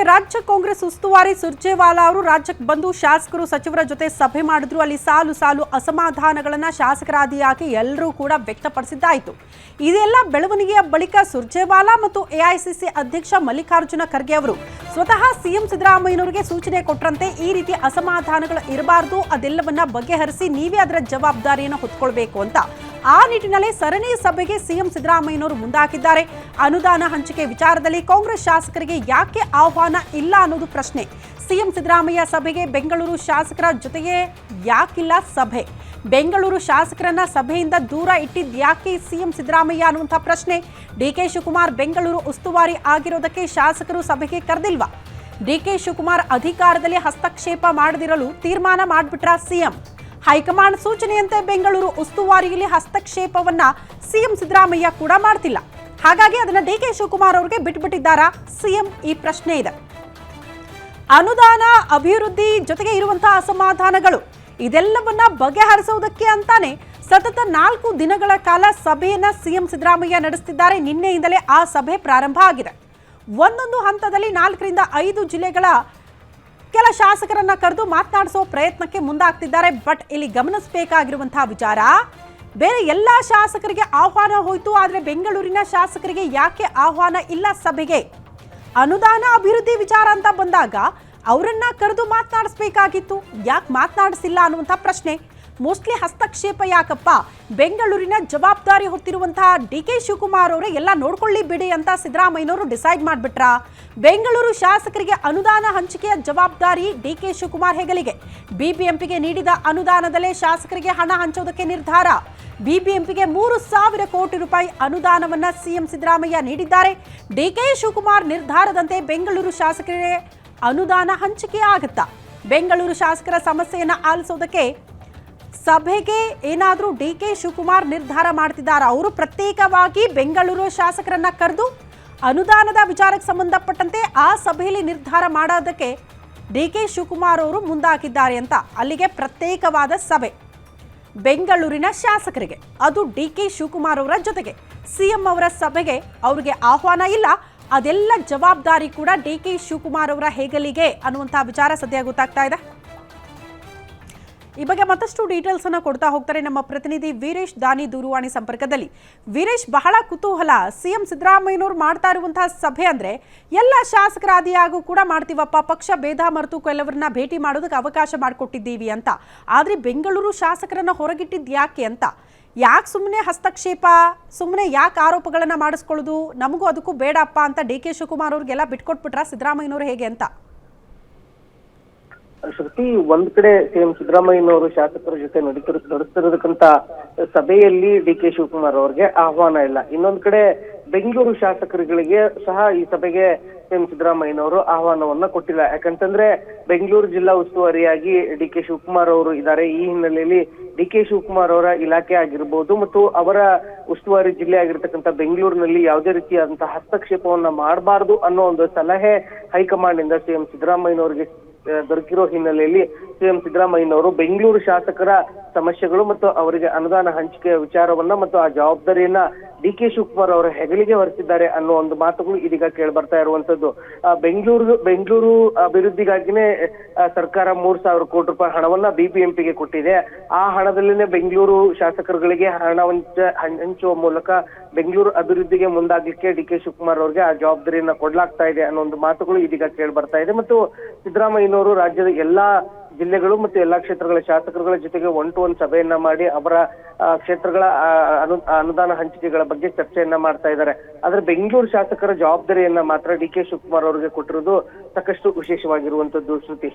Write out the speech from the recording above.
ರಾಜ್ಯ ಕಾಂಗ್ರೆಸ್ ಉಸ್ತುವಾರಿ ಸುರ್ಜೇವಾಲಾ ಅವರು ರಾಜ್ಯಕ್ಕೆ ಬಂದು ಶಾಸಕರು ಸಚಿವರ ಜೊತೆ ಸಭೆ ಮಾಡಿದ್ರು. ಅಲ್ಲಿ ಸಾಲು ಸಾಲು ಅಸಮಾಧಾನಗಳನ್ನ ಶಾಸಕರಾದಿಯಾಗಿ ಎಲ್ಲರೂ ಕೂಡ ವ್ಯಕ್ತಪಡಿಸಿದ್ದಾಯಿತು. ಇದೆಲ್ಲ ಬೆಳವಣಿಗೆಯ ಬಳಿಕ ಸುರ್ಜೇವಾಲಾ ಮತ್ತು ಎಐಸಿಸಿ ಅಧ್ಯಕ್ಷ ಮಲ್ಲಿಕಾರ್ಜುನ ಖರ್ಗೆ ಅವರು ಸ್ವತಃ ಸಿಎಂ ಸಿದ್ದರಾಮಯ್ಯನವರಿಗೆ ಸೂಚನೆ ಕೊಟ್ಟರಂತೆ ಈ ರೀತಿ ಅಸಮಾಧಾನಗಳು ಇರಬಾರದು, ಅದೆಲ್ಲವನ್ನ ಬಗೆಹರಿಸಿ ನೀವೇ ಅದರ ಜವಾಬ್ದಾರಿಯನ್ನು ಹೊತ್ಕೊಳ್ಬೇಕು ಅಂತ. ಆ ನಿಟ್ಟಿನಲ್ಲಿ ಸರಣಿ ಸಭೆಗೆ ಸಿಎಂ ಸಿದ್ದರಾಮಯ್ಯನವರು ಮುಂದಾಕಿದ್ದಾರೆ. ಅನುದಾನ ಹಂಚಿಕೆ ವಿಚಾರದಲ್ಲಿ ಕಾಂಗ್ರೆಸ್ ಶಾಸಕರಿಗೆ ಯಾಕೆ ಆಹ್ವಾನ ಇಲ್ಲ ಅನ್ನೋದು ಪ್ರಶ್ನೆ. ಸಿಎಂ ಸಿದ್ದರಾಮಯ್ಯ ಸಭೆಗೆ ಬೆಂಗಳೂರು ಶಾಸಕರ ಜೊತೆಗೆ ಯಾಕಿಲ್ಲ ಸಭೆ? ಬೆಂಗಳೂರು ಶಾಸಕರನ್ನ ಸಭೆಯಿಂದ ದೂರ ಇಟ್ಟಿದ್ಯಾಕೆ ಸಿಎಂ ಸಿದ್ದರಾಮಯ್ಯ ಅನ್ನುವಂಥ ಪ್ರಶ್ನೆ. ಡಿಕೆ ಶಿವಕುಮಾರ್ ಬೆಂಗಳೂರು ಉಸ್ತುವಾರಿ ಆಗಿರೋದಕ್ಕೆ ಶಾಸಕರು ಸಭೆಗೆ ಕರೆದಿಲ್ವಾ? ಡಿಕೆ ಶಿವಕುಮಾರ್ ಅಧಿಕಾರದಲ್ಲಿ ಹಸ್ತಕ್ಷೇಪ ಮಾಡದಿರಲು ತೀರ್ಮಾನ ಮಾಡಿಬಿಟ್ರ ಸಿಎಂ? ಹೈಕಮಾಂಡ್ ಸೂಚನೆಯಂತೆ ಬೆಂಗಳೂರು ಉಸ್ತುವಾರಿಯಲ್ಲಿ ಹಸ್ತಕ್ಷೇಪವನ್ನ ಸಿಎಂ ಸಿದ್ದರಾಮಯ್ಯ ಕೂಡ ಮಾಡ್ತಿಲ್ಲ. ಹಾಗಾಗಿ ಅದನ್ನ ಡಿಕೆ ಶಿವಕುಮಾರ್ ಅವರಿಗೆ ಬಿಟ್ಬಿಟ್ಟಿದ್ದಾರಾ ಸಿಎಂ? ಈ ಪ್ರಶ್ನೆ ಇದೆ. ಅನುದಾನ, ಅಭಿವೃದ್ಧಿ ಜೊತೆಗೆ ಇರುವಂತಹ ಅಸಮಾಧಾನಗಳು ಇದೆಲ್ಲವನ್ನ ಬಗೆಹರಿಸುವುದಕ್ಕೆ ಅಂತಾನೆ ಸತತ 4 ದಿನಗಳ ಕಾಲ ಸಭೆಯನ್ನ ಸಿಎಂ ಸಿದ್ದರಾಮಯ್ಯ ನಡೆಸುತ್ತಿದ್ದಾರೆ. ನಿನ್ನೆಯಿಂದಲೇ ಆ ಸಭೆ ಪ್ರಾರಂಭ ಆಗಿದೆ. ಒಂದೊಂದು ಹಂತದಲ್ಲಿ 4 ರಿಂದ 5 ಜಿಲ್ಲೆಗಳ ಕೆಲ ಶಾಸಕರನ್ನ ಕರೆದು ಮಾತನಾಡಿಸೋ ಪ್ರಯತ್ನಕ್ಕೆ ಮುಂದಾಗ್ತಿದ್ದಾರೆ. ಬಟ್ ಇಲ್ಲಿ ಗಮನಿಸಬೇಕಾಗಿರುವಂತಹ ವಿಚಾರ, ಬೇರೆ ಎಲ್ಲಾ ಶಾಸಕರಿಗೆ ಆಹ್ವಾನ ಹೋಯ್ತು, ಆದ್ರೆ ಬೆಂಗಳೂರಿನ ಶಾಸಕರಿಗೆ ಯಾಕೆ ಆಹ್ವಾನ ಇಲ್ಲ ಸಭೆಗೆ? ಅನುದಾನ, ಅಭಿವೃದ್ಧಿ ವಿಚಾರ ಅಂತ ಬಂದಾಗ ಅವರನ್ನ ಕರೆದು ಮಾತನಾಡಿಸಬೇಕಾಗಿತ್ತು, ಯಾಕೆ ಮಾತನಾಡಿಸಿಲ್ಲ ಅನ್ನುವಂಥ ಪ್ರಶ್ನೆ. ಮೋಸ್ಟ್ಲಿ ಹಸ್ತಕ್ಷೇಪ ಯಾಕಪ್ಪ, ಬೆಂಗಳೂರಿನ ಜವಾಬ್ದಾರಿ ಹೊತ್ತಿರುವಂತಹ ಡಿಕೆ ಶಿವಕುಮಾರ್ ಅವರೇ ಎಲ್ಲ ನೋಡ್ಕೊಳ್ಳಿ ಬಿಡಿ ಅಂತ ಸಿದ್ದರಾಮಯ್ಯನವರು ಡಿಸೈಡ್ ಮಾಡಿಬಿಟ್ರ? ಬೆಂಗಳೂರು ಶಾಸಕರಿಗೆ ಅನುದಾನ ಹಂಚಿಕೆಯ ಜವಾಬ್ದಾರಿ ಡಿಕೆ ಶಿವಕುಮಾರ್ ಹೆಗಲಿಗೆ. ಬಿಬಿಎಂಪಿಗೆ ನೀಡಿದ ಅನುದಾನದಲ್ಲೇ ಶಾಸಕರಿಗೆ ಹಣ ಹಂಚೋದಕ್ಕೆ ನಿರ್ಧಾರ. ಬಿಬಿಎಂಪಿಗೆ 3,000 ಕೋಟಿ ರೂಪಾಯಿ ಅನುದಾನವನ್ನ ಸಿಎಂ ಸಿದ್ದರಾಮಯ್ಯ ನೀಡಿದ್ದಾರೆ. ಡಿಕೆ ಶಿವಕುಮಾರ್ ನಿರ್ಧಾರದಂತೆ ಬೆಂಗಳೂರು ಶಾಸಕರಿಗೆ ಅನುದಾನ ಹಂಚಿಕೆ ಆಗುತ್ತಾ? ಬೆಂಗಳೂರು ಶಾಸಕರ ಸಮಸ್ಯೆಯನ್ನ ಆಲಿಸೋದಕ್ಕೆ ಸಭೆಗೆ ಏನಾದರೂ ಡಿಕೆ ಶಿವಕುಮಾರ್ ನಿರ್ಧಾರ ಮಾಡ್ತಿದ್ದಾರೆ? ಅವರು ಪ್ರತ್ಯೇಕವಾಗಿ ಬೆಂಗಳೂರು ಶಾಸಕರನ್ನ ಕರೆದು ಅನುದಾನದ ವಿಚಾರಕ್ಕೆ ಸಂಬಂಧಪಟ್ಟಂತೆ ಆ ಸಭೆಯಲ್ಲಿ ನಿರ್ಧಾರ ಮಾಡೋದಕ್ಕೆ ಡಿಕೆ ಶಿವಕುಮಾರ್ ಅವರು ಮುಂದಾಗಿದ್ದಾರೆ ಅಂತ. ಅಲ್ಲಿಗೆ ಪ್ರತ್ಯೇಕವಾದ ಸಭೆ ಬೆಂಗಳೂರಿನ ಶಾಸಕರಿಗೆ, ಅದು ಡಿಕೆ ಶಿವಕುಮಾರ್ ಅವರ ಜೊತೆಗೆ. ಸಿಎಂ ಅವರ ಸಭೆಗೆ ಅವರಿಗೆ ಆಹ್ವಾನ ಇಲ್ಲ. ಅದೆಲ್ಲ ಜವಾಬ್ದಾರಿ ಕೂಡ ಡಿಕೆ ಶಿವಕುಮಾರ್ ಅವರ ಹೆಗಲಿಗೆ ಅನ್ನುವಂತಹ ವಿಚಾರ ಸದ್ಯ ಗೊತ್ತಾಗ್ತಾ ಇದೆ. ಈ ಬಗ್ಗೆ ಮತ್ತಷ್ಟು ಡೀಟೇಲ್ಸ್ ಅನ್ನು ಕೊಡ್ತಾ ಹೋಗ್ತಾರೆ ನಮ್ಮ ಪ್ರತಿನಿಧಿ ವೀರೇಶ್ ದಾನಿ ದೂರವಾಣಿ ಸಂಪರ್ಕದಲ್ಲಿ. ವೀರೇಶ್, ಬಹಳ ಕುತೂಹಲ, ಸಿಎಂ ಸಿದ್ದರಾಮಯ್ಯನವರು ಮಾಡ್ತಾ ಇರುವಂತಹ ಸಭೆ ಅಂದ್ರೆ ಎಲ್ಲ ಶಾಸಕರಾದಿಯಾಗೂ ಕೂಡ ಮಾಡ್ತೀವಪ್ಪ, ಪಕ್ಷ ಭೇದ ಮರೆತು ಕೆಲವರನ್ನ ಭೇಟಿ ಮಾಡೋದಕ್ಕೆ ಅವಕಾಶ ಮಾಡಿಕೊಟ್ಟಿದ್ದೀವಿ ಅಂತ. ಆದ್ರೆ ಬೆಂಗಳೂರು ಶಾಸಕರನ್ನ ಹೊರಗಿಟ್ಟಿದ್ ಯಾಕೆ ಅಂತ? ಯಾಕೆ ಸುಮ್ಮನೆ ಹಸ್ತಕ್ಷೇಪ, ಸುಮ್ಮನೆ ಯಾಕೆ ಆರೋಪಗಳನ್ನ ಮಾಡಿಸ್ಕೊಳ್ಳೋದು? ನಮಗೂ ಅದಕ್ಕೂ ಬೇಡಪ್ಪ ಅಂತ ಡಿಕೆ ಶಿವಕುಮಾರ್ ಅವ್ರಿಗೆಲ್ಲ ಬಿಟ್ಕೊಟ್ಬಿಟ್ರ ಸಿದ್ದರಾಮಯ್ಯನವರು ಹೇಗೆ ಅಂತ? ಶ್ರುತಿ, ಒಂದ್ ಕಡೆ ಸಿಎಂ ಸಿದ್ದರಾಮಯ್ಯನವರು ಶಾಸಕರ ಜೊತೆ ನಡೆಸ್ತಿರೋದಕ್ಕಂತ ಸಭೆಯಲ್ಲಿ ಡಿಕೆ ಶಿವಕುಮಾರ್ ಅವ್ರಿಗೆ ಆಹ್ವಾನ ಇಲ್ಲ. ಇನ್ನೊಂದ್ ಕಡೆ ಬೆಂಗಳೂರು ಶಾಸಕರುಗಳಿಗೆ ಸಹ ಈ ಸಭೆಗೆ ಸಿಎಂ ಸಿದ್ದರಾಮಯ್ಯನವರು ಆಹ್ವಾನವನ್ನ ಕೊಟ್ಟಿಲ್ಲ. ಯಾಕಂತಂದ್ರೆ ಬೆಂಗಳೂರು ಜಿಲ್ಲಾ ಉಸ್ತುವಾರಿಯಾಗಿ ಡಿಕೆ ಶಿವಕುಮಾರ್ ಅವರು ಇದ್ದಾರೆ. ಈ ಹಿನ್ನೆಲೆಯಲ್ಲಿ ಡಿಕೆ ಶಿವಕುಮಾರ್ ಅವರ ಇಲಾಖೆ ಆಗಿರ್ಬೋದು ಮತ್ತು ಅವರ ಉಸ್ತುವಾರಿ ಜಿಲ್ಲೆ ಆಗಿರ್ತಕ್ಕಂಥ ಬೆಂಗಳೂರಿನಲ್ಲಿ ಯಾವುದೇ ರೀತಿಯಾದಂತಹ ಹಸ್ತಕ್ಷೇಪವನ್ನ ಮಾಡಬಾರದು ಅನ್ನೋ ಒಂದು ಸಲಹೆ ಹೈಕಮಾಂಡ್ ಇಂದ ಸಿಎಂ ಸಿದ್ದರಾಮಯ್ಯನವರಿಗೆ ದೊರಕಿರೋ ಹಿನ್ನೆಲೆಯಲ್ಲಿ ಸಿಎಂ ಸಿದ್ದರಾಮಯ್ಯನವರು ಬೆಂಗಳೂರು ಶಾಸಕರ ಸಮಸ್ಯೆಗಳು ಮತ್ತು ಅವರಿಗೆ ಅನುದಾನ ಹಂಚಿಕೆಯ ವಿಚಾರವನ್ನ ಮತ್ತು ಆ ಜವಾಬ್ದಾರಿಯನ್ನ ಡಿಕೆ ಶಿವಕುಮಾರ್ ಅವರ ಹೆಗಲಿಗೆ ಹೊರಿಸಿದ್ದಾರೆ ಅನ್ನೋ ಒಂದು ಮಾತುಗಳು ಇದೀಗ ಕೇಳಿ ಬರ್ತಾ ಇರುವಂತದ್ದು. ಬೆಂಗಳೂರು ಅಭಿವೃದ್ಧಿಗಾಗಿನೇ ಸರ್ಕಾರ 3,000 ಕೋಟಿ ರೂಪಾಯಿ ಹಣವನ್ನ ಬಿಬಿಎಂಪಿಗೆ ಕೊಟ್ಟಿದೆ. ಆ ಹಣದಲ್ಲಿನೇ ಬೆಂಗಳೂರು ಶಾಸಕರುಗಳಿಗೆ ಹಣ ಹಂಚುವ ಮೂಲಕ ಬೆಂಗಳೂರು ಅಭಿವೃದ್ಧಿಗೆ ಮುಂದಾಗ್ಲಿಕ್ಕೆ ಡಿಕೆ ಶಿವಕುಮಾರ್ ಅವರಿಗೆ ಆ ಜವಾಬ್ದಾರಿಯನ್ನ ಕೊಡ್ಲಾಗ್ತಾ ಇದೆ ಅನ್ನೋ ಒಂದು ಮಾತುಗಳು ಇದೀಗ ಕೇಳಿ ಬರ್ತಾ ಇದೆ. ಮತ್ತು ಸಿದ್ದರಾಮಯ್ಯನವರು ರಾಜ್ಯದ ಎಲ್ಲಾ ಜಿಲ್ಲೆಗಳು ಮತ್ತು ಎಲ್ಲಾ ಕ್ಷೇತ್ರಗಳ ಶಾಸಕರುಗಳ ಜೊತೆಗೆ 1-to-1 ಸಭೆಯನ್ನ ಮಾಡಿ ಅವರ ಕ್ಷೇತ್ರಗಳ ಅನುದಾನ ಹಂಚಿಕೆಗಳ ಬಗ್ಗೆ ಚರ್ಚೆಯನ್ನ ಮಾಡ್ತಾ ಇದ್ದಾರೆ. ಆದ್ರೆ ಬೆಂಗಳೂರು ಶಾಸಕರ ಜವಾಬ್ದಾರಿಯನ್ನ ಮಾತ್ರ ಡಿಕೆ ಶಿವಕುಮಾರ್ ಅವರಿಗೆ ಕೊಟ್ಟಿರೋದು ಸಾಕಷ್ಟು ವಿಶೇಷವಾಗಿರುವಂತದ್ದು ಶ್ರುತಿ.